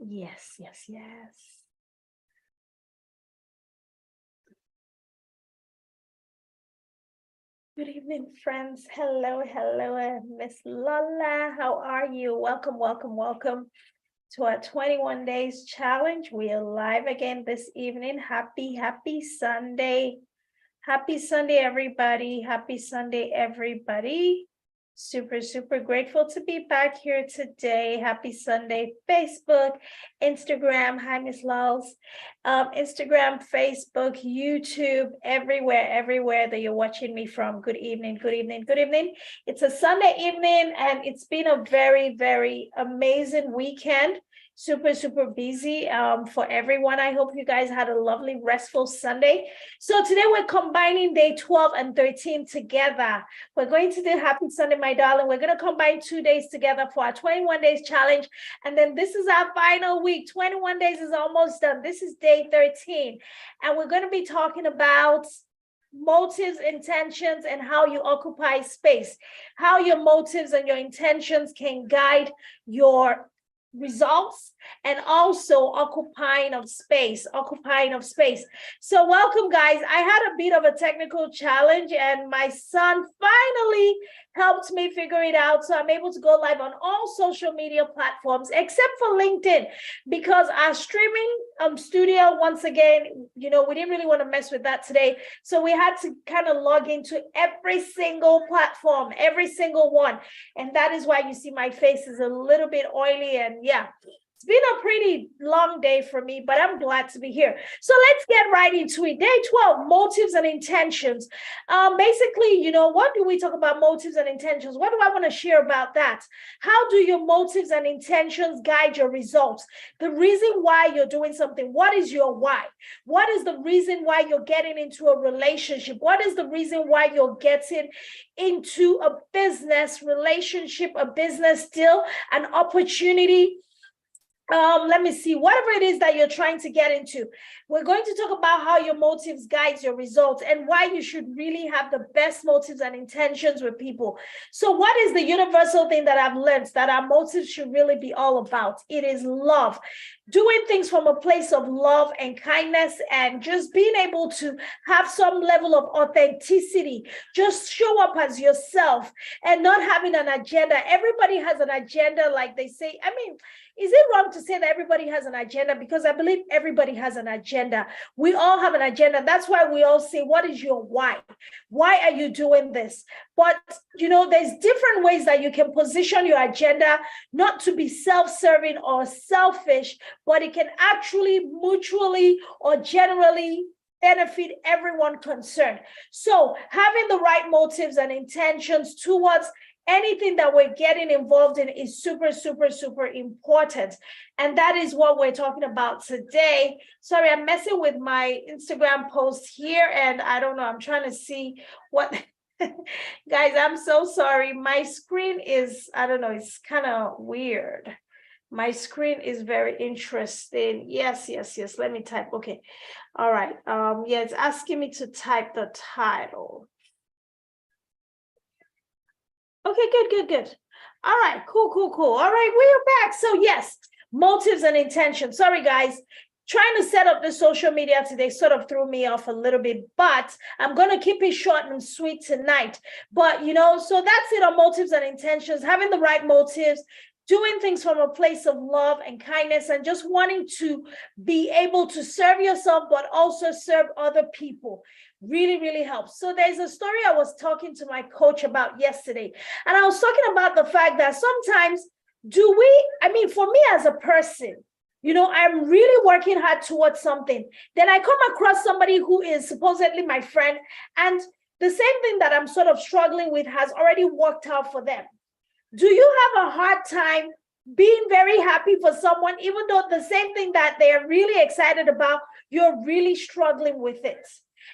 Yes, yes, yes. Good evening, friends. Hello, Miss Lola. How are you? Welcome to our 21 days challenge. We are live again this evening. Happy Sunday. Happy Sunday, everybody. Happy Sunday, everybody. Super grateful to be back here today. Happy Sunday, Facebook, Instagram. Hi, Miss Lulz. Instagram, Facebook, YouTube, everywhere that you're watching me from. Good evening. It's a Sunday evening, and it's been a very amazing weekend. Super busy for everyone. I hope you guys had a lovely, restful Sunday. So today we're combining day 12 and 13 together. We're going to do Happy Sunday, my darling. We're going to combine 2 days together for our 21 days challenge. And then this is our final week. 21 days is almost done. This is day 13. And we're going to be talking about motives, intentions, and how you occupy space, how your motives and your intentions can guide your results and also occupying of space. So welcome, guys. I had a bit of a technical challenge and my son finally helped me figure it out, so I'm able to go live on all social media platforms except for LinkedIn, because our streaming studio, once again, we didn't really want to mess with that today, so we had to kind of log into every single platform, every single one, and that is why you see my face is a little bit oily. And yeah, it's been a pretty long day for me, but I'm glad to be here. So let's get right into it. Day 12, motives and intentions. Basically, what do we talk about motives and intentions? What do I want to share about that? How do your motives and intentions guide your results? The reason why you're doing something. What is your why? What is the reason why you're getting into a relationship? What is the reason why you're getting into a business relationship, a business deal, an opportunity? Let me see, whatever it is that you're trying to get into, we're going to talk about how your motives guides your results and why you should really have the best motives and intentions with people. So what is the universal thing that I've learned that our motives should really be all about? It is love. Doing things from a place of love and kindness, and just being able to have some level of authenticity. Just show up as yourself and not having an agenda. Everybody has an agenda, like they say. I mean, is it wrong to say that everybody has an agenda? Because I believe everybody has an agenda. We all have an agenda. That's why we all say, what is your why? Why are you doing this? But, there's different ways that you can position your agenda, not to be self-serving or selfish, but it can actually mutually or generally benefit everyone concerned. So having the right motives and intentions towards anything that we're getting involved in is super important. And that is what we're talking about today. Sorry, I'm messing with my Instagram post here, and I don't know, I'm trying to see what guys, I'm so sorry. My screen is, I don't know, it's kind of weird. My screen is very interesting. Yes. Let me type. Okay. All right. Yeah, it's asking me to type the title. Okay, good. All right, cool. All right, we're back. So yes, motives and intentions. Sorry, guys. Trying to set up the social media today sort of threw me off a little bit, but I'm going to keep it short and sweet tonight. But, so that's it on motives and intentions, having the right motives, doing things from a place of love and kindness, and just wanting to be able to serve yourself, but also serve other people. Really helps. So there's a story I was talking to my coach about yesterday, and I was talking about the fact that sometimes for me as a person, I'm really working hard towards something. Then I come across somebody who is supposedly my friend, and the same thing that I'm sort of struggling with has already worked out for them. Do you have a hard time being very happy for someone, even though the same thing that they're really excited about, you're really struggling with it?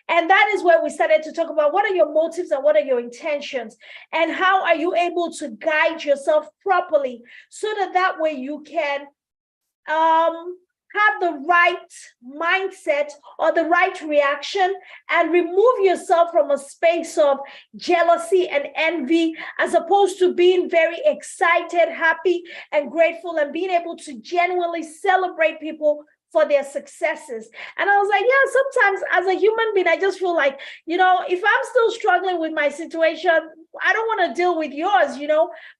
And that is where we started to talk about what are your motives and what are your intentions, and how are you able to guide yourself properly so that way you can have the right mindset or the right reaction and remove yourself from a space of jealousy and envy, as opposed to being very excited, happy, and grateful, and being able to genuinely celebrate people for their successes. And I was like, yeah, sometimes as a human being, I just feel like, if I'm still struggling with my situation, I don't want to deal with yours,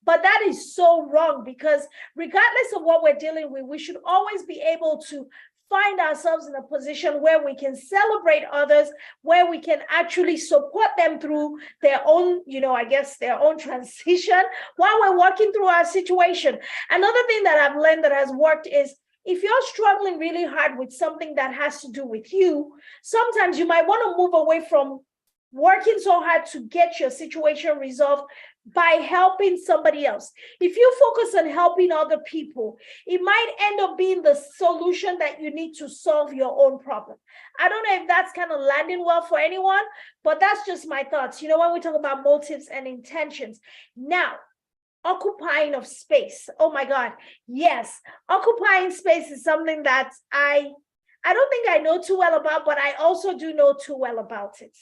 but that is so wrong, because regardless of what we're dealing with, we should always be able to find ourselves in a position where we can celebrate others, where we can actually support them through their own, their own transition while we're working through our situation. Another thing that I've learned that has worked is, if you're struggling really hard with something that has to do with you, sometimes you might want to move away from working so hard to get your situation resolved by helping somebody else. If you focus on helping other people, it might end up being the solution that you need to solve your own problem. I don't know if that's kind of landing well for anyone, but that's just my thoughts, when we talk about motives and intentions. Now, occupying of space. Oh my God. Yes. Occupying space is something that I don't think I know too well about, but I also do know too well about it.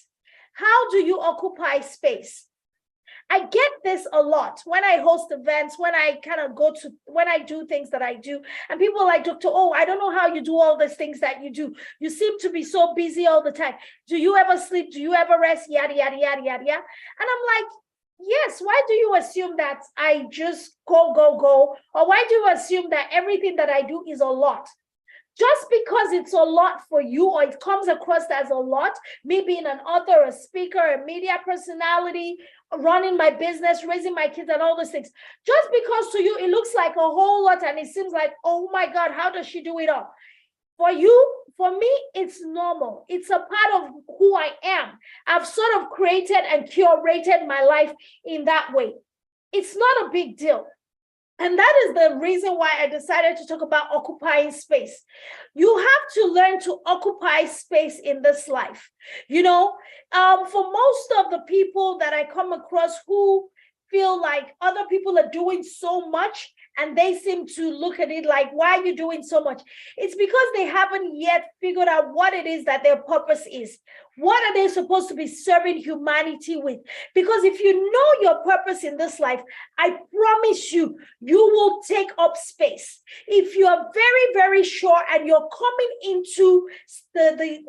How do you occupy space? I get this a lot when I host events, when I when I do things that I do, and people are like, Dr. Oh, I don't know how you do all these things that you do. You seem to be so busy all the time. Do you ever sleep? Do you ever rest? Yada, yada, yada, yada, yada. And I'm like, yes, why do you assume that I just go? Or why do you assume that everything that I do is a lot? Just because it's a lot for you, or it comes across as a lot, me being an author, a speaker, a media personality, running my business, raising my kids, and all those things, just because to you it looks like a whole lot and it seems like, oh my God, how does she do it all? For you, for me, it's normal. It's a part of who I am. I've sort of created and curated my life in that way. It's not a big deal. And that is the reason why I decided to talk about occupying space. You have to learn to occupy space in this life. For most of the people that I come across who feel like other people are doing so much and they seem to look at it like, why are you doing so much? It's because they haven't yet figured out what it is that their purpose is. What are they supposed to be serving humanity with? Because if you know your purpose in this life, I promise you, you will take up space. If you are very, very sure and you're coming into the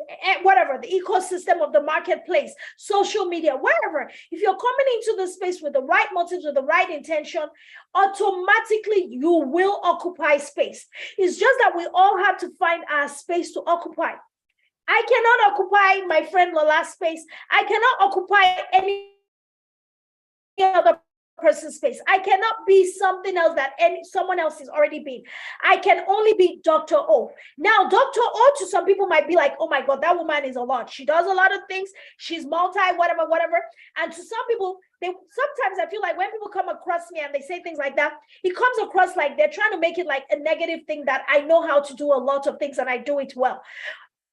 ecosystem of the marketplace, social media, wherever, if you're coming into the space with the right motives, with the right intention, automatically you will occupy space. It's just that we all have to find our space to occupy. I cannot occupy my friend Lola's space. I cannot occupy any other person's space. I cannot be something else that someone else has already been. I can only be Dr. O. Now, Dr. O to some people might be like, oh my God, that woman is a lot. She does a lot of things. She's multi, whatever. And to some people, sometimes I feel like when people come across me and they say things like that, it comes across like they're trying to make it like a negative thing, that I know how to do a lot of things and I do it well.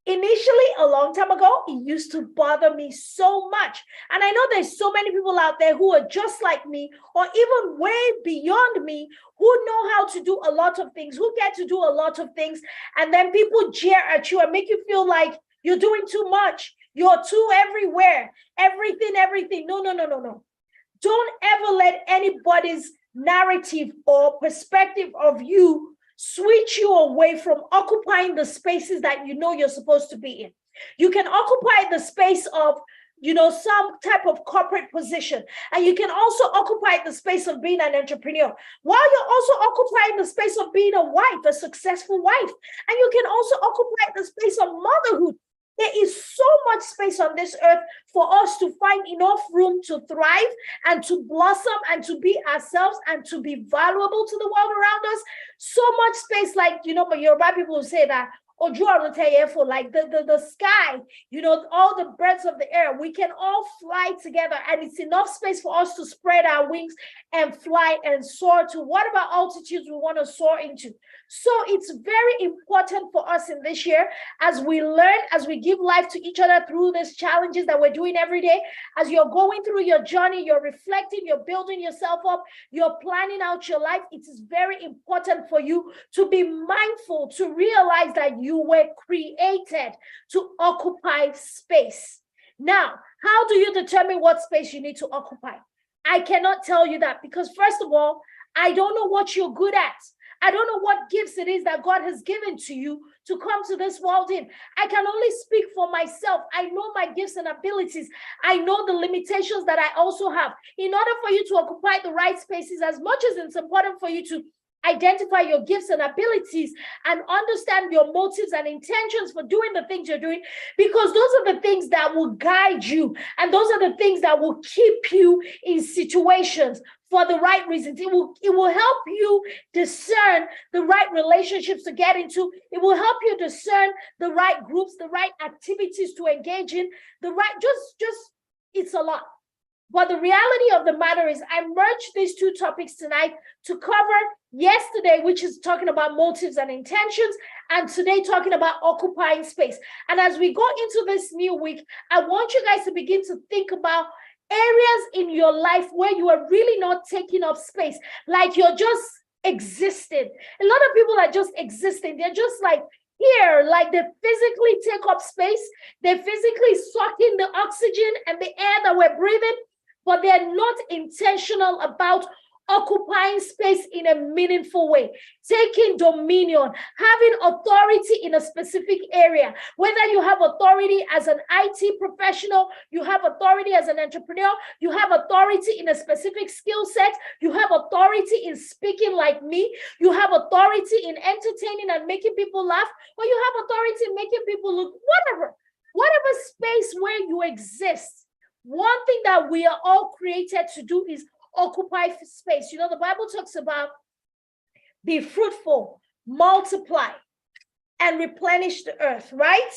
Initially, a long time ago, it used to bother me so much. And I know there's so many people out there who are just like me, or even way beyond me, who know how to do a lot of things, who get to do a lot of things. And then people jeer at you and make you feel like you're doing too much. You're too everywhere. Everything. No. Don't ever let anybody's narrative or perspective of you switch you away from occupying the spaces that you know you're supposed to be in. You can occupy the space of, some type of corporate position, and you can also occupy the space of being an entrepreneur, while you're also occupying the space of being a wife, a successful wife, and you can also occupy the space of motherhood. There is so much space on this earth for us to find enough room to thrive and to blossom and to be ourselves and to be valuable to the world around us. So much space, like, but Yoruba people will say that, like the sky, all the birds of the air, we can all fly together, and it's enough space for us to spread our wings and fly and soar to whatever altitudes we want to soar into. So it's very important for us in this year, as we learn, as we give life to each other through these challenges that we're doing every day, as you're going through your journey, you're reflecting, you're building yourself up, you're planning out your life. It is very important for you to be mindful, to realize that you were created to occupy space. Now, how do you determine what space you need to occupy? I cannot tell you that, because first of all, I don't know what you're good at. I don't know what gifts it is that God has given to you to come to this world in. I can only speak for myself. I know my gifts and abilities. I know the limitations that I also have. In order for you to occupy the right spaces, as much as it's important for you to identify your gifts and abilities and understand your motives and intentions for doing the things you're doing, because those are the things that will guide you, and those are the things that will keep you in situations for the right reasons. It will help you discern the right relationships to get into. It will help you discern the right groups, the right activities to engage in, the right, it's a lot. But the reality of the matter is, I merged these two topics tonight to cover yesterday, which is talking about motives and intentions, and today talking about occupying space. And as we go into this new week, I want you guys to begin to think about areas in your life where you are really not taking up space, like you're just existing. A lot of people are just existing. They're just like here, like they physically take up space. They physically suck in the oxygen and the air that we're breathing, but they're not intentional about occupying space in a meaningful way, taking dominion, having authority in a specific area. Whether you have authority as an IT professional, you have authority as an entrepreneur, you have authority in a specific skill set, you have authority in speaking like me, you have authority in entertaining and making people laugh, or you have authority in making people look, whatever space where you exist. One thing that we are all created to do is occupy space. You know, the Bible talks about be fruitful, multiply, and replenish the earth, right?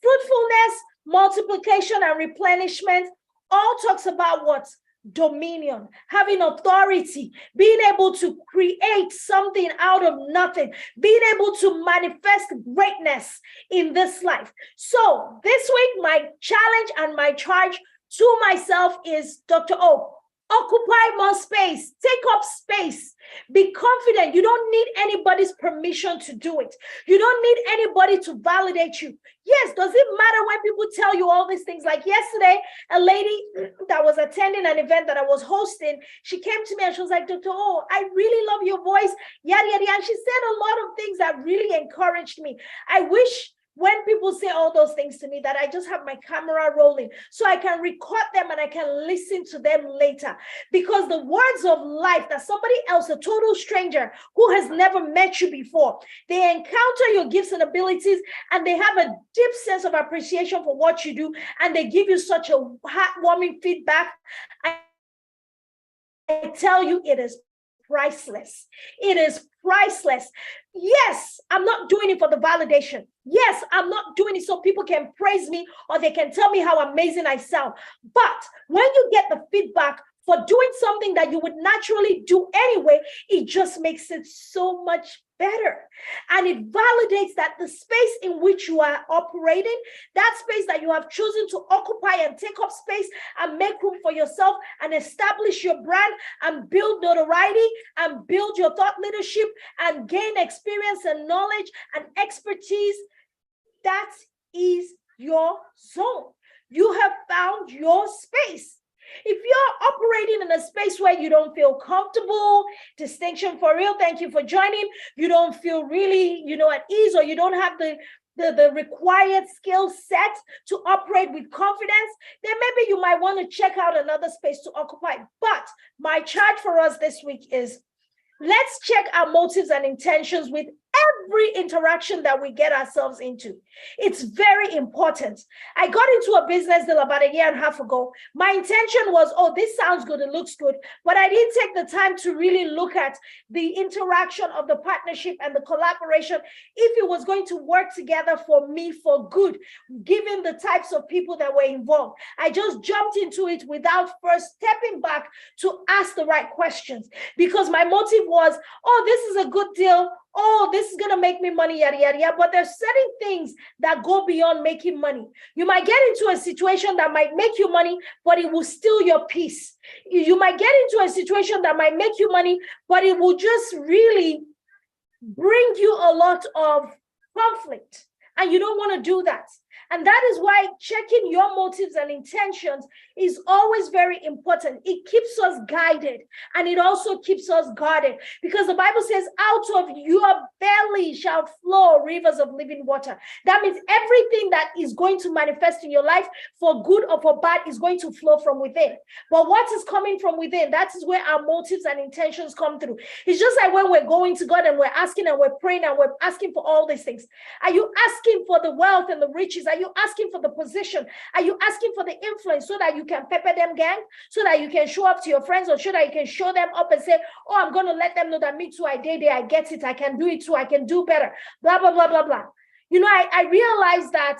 Fruitfulness, multiplication, and replenishment all talks about what? Dominion, having authority, being able to create something out of nothing, being able to manifest greatness in this life. So this week, my challenge and my charge to myself is, Dr. O, occupy more space, take up space, be confident. You don't need anybody's permission to do it. You don't need anybody to validate you. Yes, does it matter when people tell you all these things? Like yesterday, a lady that was attending an event that I was hosting, she came to me and she was like, Dr. O, I really love your voice, yada, yada, and she said a lot of things that really encouraged me. I wish when people say all those things to me that I just have my camera rolling so I can record them and I can listen to them later. Because the words of life that somebody else, a total stranger who has never met you before, they encounter your gifts and abilities and they have a deep sense of appreciation for what you do, and they give you such a heartwarming feedback. I tell you, it is priceless. It is priceless. Yes, I'm not doing it for the validation. Yes, I'm not doing it so people can praise me or they can tell me how amazing I sound. But when you get the feedback for doing something that you would naturally do anyway, it just makes it so much better. And it validates that the space in which you are operating, that space that you have chosen to occupy and take up space and make room for yourself and establish your brand and build notoriety and build your thought leadership and gain experience and knowledge and expertise, that is your zone. You have found your space. If you're operating in a space where you don't feel comfortable, distinction for real, thank you for joining, you don't feel really, at ease, or you don't have the required skill set to operate with confidence, then maybe you might want to check out another space to occupy. But my charge for us this week is, let's check our motives and intentions with every interaction that we get ourselves into. It's very important. I got into a business deal about 1.5 years ago. My intention was, oh, this sounds good, it looks good, but I didn't take the time to really look at the interaction of the partnership and the collaboration, if it was going to work together for me for good, given the types of people that were involved. I just jumped into it without first stepping back to ask the right questions, because my motive was, oh, this is a good deal. Oh, this this is going to make me money, yada, yada, yada. But there's certain things that go beyond making money. You might get into a situation that might make you money, but it will steal your peace. You might get into a situation that might make you money, but it will just really bring you a lot of conflict. And you don't want to do that. And that is why checking your motives and intentions is always very important. It keeps us guided and it also keeps us guarded, because the Bible says, out of your belly shall flow rivers of living water. That means everything that is going to manifest in your life, for good or for bad, is going to flow from within. But what is coming from within, that is where our motives and intentions come through. It's just like when we're going to God and we're asking and we're praying and we're asking for all these things. Are you asking for the wealth and the riches? Are you asking for the position? Are you asking for the influence so that you can pepper them, gang? So that you can show up to your friends, or so that you can show them up and say, oh, I'm going to let them know that me too, I did it, I get it, I can do it too, I can do better, blah, blah, blah, blah, blah. You know, I realized that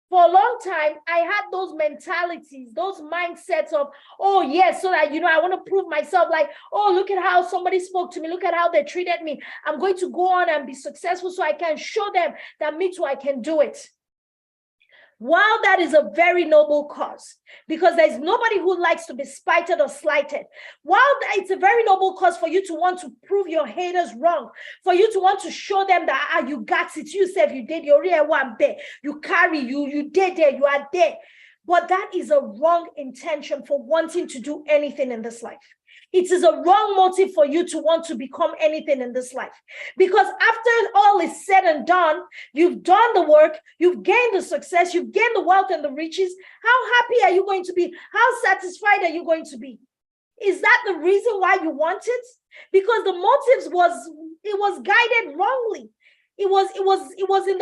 for a long time, I had those mentalities, those mindsets of, oh, yes, so that, you know, I want to prove myself, like, oh, look at how somebody spoke to me. Look at how they treated me. I'm going to go on and be successful so I can show them that me too, I can do it. While that is a very noble cause, because there's nobody who likes to be spited or slighted, while it's a very noble cause for you to want to prove your haters wrong, for you to want to show them that you got it, you said you did, your real one there, you carry, you did there, you are there. But that is a wrong intention for wanting to do anything in this life. It is a wrong motive for you to want to become anything in this life. Because after all is said and done, you've done the work, you've gained the success, you've gained the wealth and the riches. How happy are you going to be? How satisfied are you going to be? Is that the reason why you want it? Because the motives was guided wrongly. It was in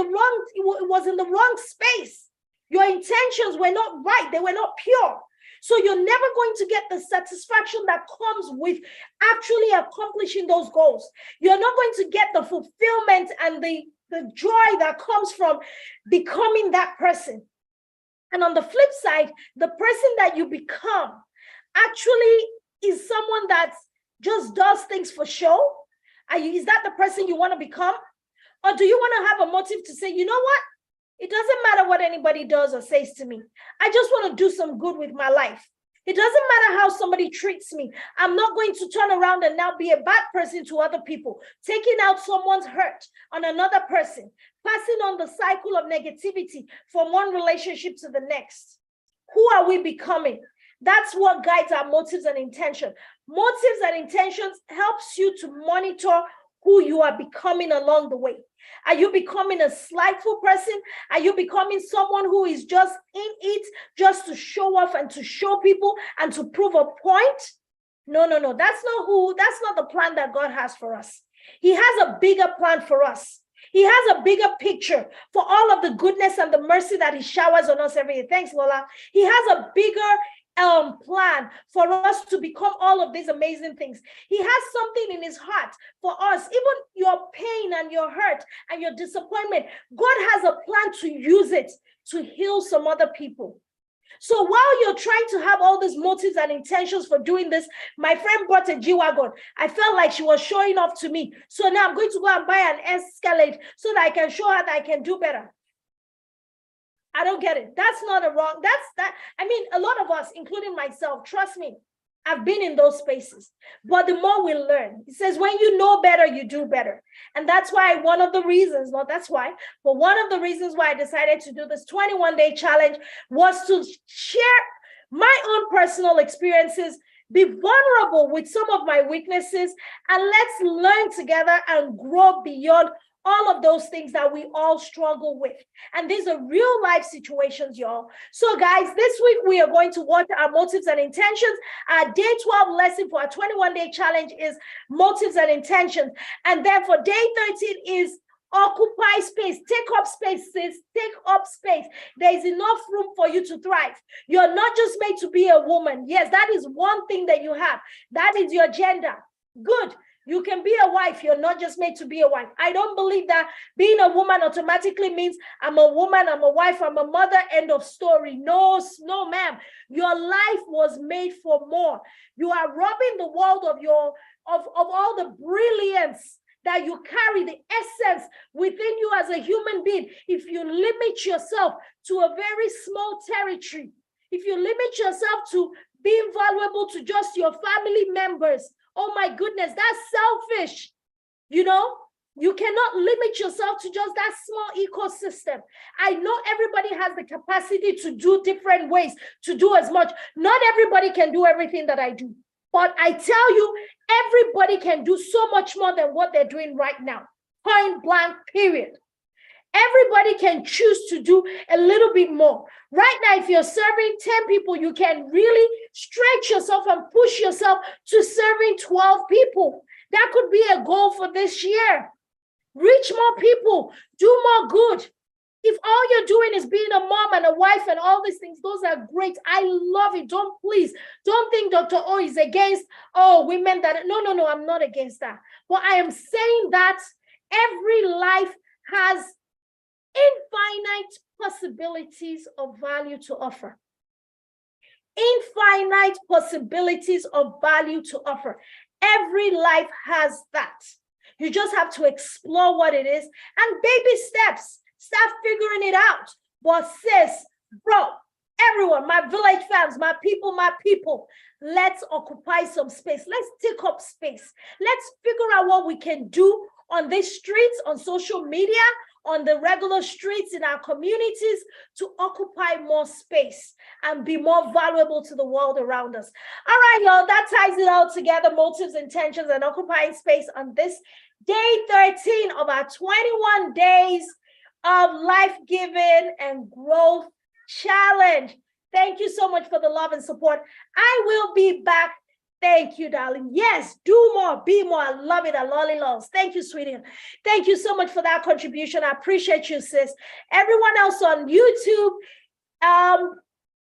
the wrong space. Your intentions were not right. They were not pure. So you're never going to get the satisfaction that comes with actually accomplishing those goals. You're not going to get the fulfillment and the joy that comes from becoming that person. And on the flip side, the person that you become actually is someone that just does things for show. Is that the person you want to become? Or do you want to have a motive to say, you know what? It doesn't matter what anybody does or says to me. I just want to do some good with my life. It doesn't matter how somebody treats me. I'm not going to turn around and now be a bad person to other people, taking out someone's hurt on another person, passing on the cycle of negativity from one relationship to the next. Who are we becoming? That's what guides our motives and intention. Motives and intentions helps you to monitor who you are becoming along the way. Are you becoming a slightful person? Are you becoming someone who is just in it just to show off and to show people and to prove a point? No. That's not the plan that God has for us. He has a bigger plan for us. He has a bigger picture for all of the goodness and the mercy that he showers on us every day. Thanks, Lola. He has a bigger plan for us to become all of these amazing things. He has something in his heart for us. Even your pain and your hurt and your disappointment, God has a plan to use it to heal some other people. So while you're trying to have all these motives and intentions for doing this, my friend bought a G-Wagon. I felt like she was showing off to me. So now I'm going to go and buy an Escalade so that I can show her that I can do better. I don't get it. That's not a wrong, I mean, a lot of us, including myself, trust me, I've been in those spaces. But the more we learn, it says when you know better, you do better. And that's why one of the reasons why I decided to do this 21-day challenge was to share my own personal experiences, be vulnerable with some of my weaknesses, and let's learn together and grow beyond all of those things that we all struggle with. And these are real life situations, y'all. So guys, this week we are going to watch our motives and intentions. Our day 12 lesson for our 21-day challenge is motives and intentions. And then for day 13 is occupy space. Take up space, sis. Take up space. There is enough room for you to thrive. You're not just made to be a woman. Yes, that is one thing that you have. That is your gender. Good. You can be a wife. You're not just made to be a wife. I don't believe that being a woman automatically means I'm a woman, I'm a wife, I'm a mother, end of story. No, ma'am. Your life was made for more. You are robbing the world of all the brilliance that you carry, the essence within you as a human being, if you limit yourself to a very small territory, if you limit yourself to being valuable to just your family members, oh my goodness, that's selfish. You know, you cannot limit yourself to just that small ecosystem. I know everybody has the capacity to do different ways, to do as much. Not everybody can do everything that I do. But I tell you, everybody can do so much more than what they're doing right now. Point blank, period. Everybody can choose to do a little bit more. Right now, if you're serving 10 people, you can really stretch yourself and push yourself to serving 12 people. That could be a goal for this year. Reach more people, do more good. If all you're doing is being a mom and a wife and all these things, those are great. I love it. Don't think Dr. O is against, women that, no, I'm not against that. But I am saying that every life has infinite possibilities of value to offer. Infinite possibilities of value to offer. Every life has that. You just have to explore what it is and baby steps. Start figuring it out. But sis, bro, everyone, my village fams, my people, let's occupy some space. Let's take up space. Let's figure out what we can do on these streets, on social media, on the regular streets in our communities to occupy more space and be more valuable to the world around us. All right, y'all, that ties it all together, motives, intentions, and occupying space on this day 13 of our 21 days of life-giving and growth challenge. Thank you so much for the love and support. I will be back. Thank you, darling. Yes, do more, be more. I love it. I lolly loves. Thank you, sweetie. Thank you so much for that contribution. I appreciate you, sis. Everyone else on YouTube,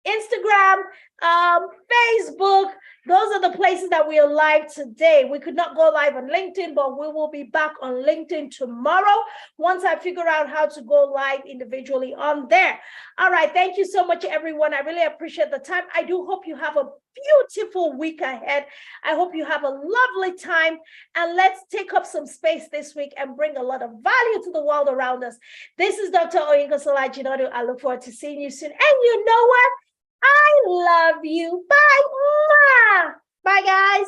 Instagram, Facebook, those are the places that we are live today. We could not go live on LinkedIn, but we will be back on LinkedIn tomorrow once I figure out how to go live individually on there. All right. Thank you so much, everyone. I really appreciate the time. I do hope you have a beautiful week ahead. I hope you have a lovely time, and let's take up some space this week and bring a lot of value to the world around us. This is Dr. Oyinkansola Jinodu. I look forward to seeing you soon. And you know what? I love you. Bye. Bye, guys.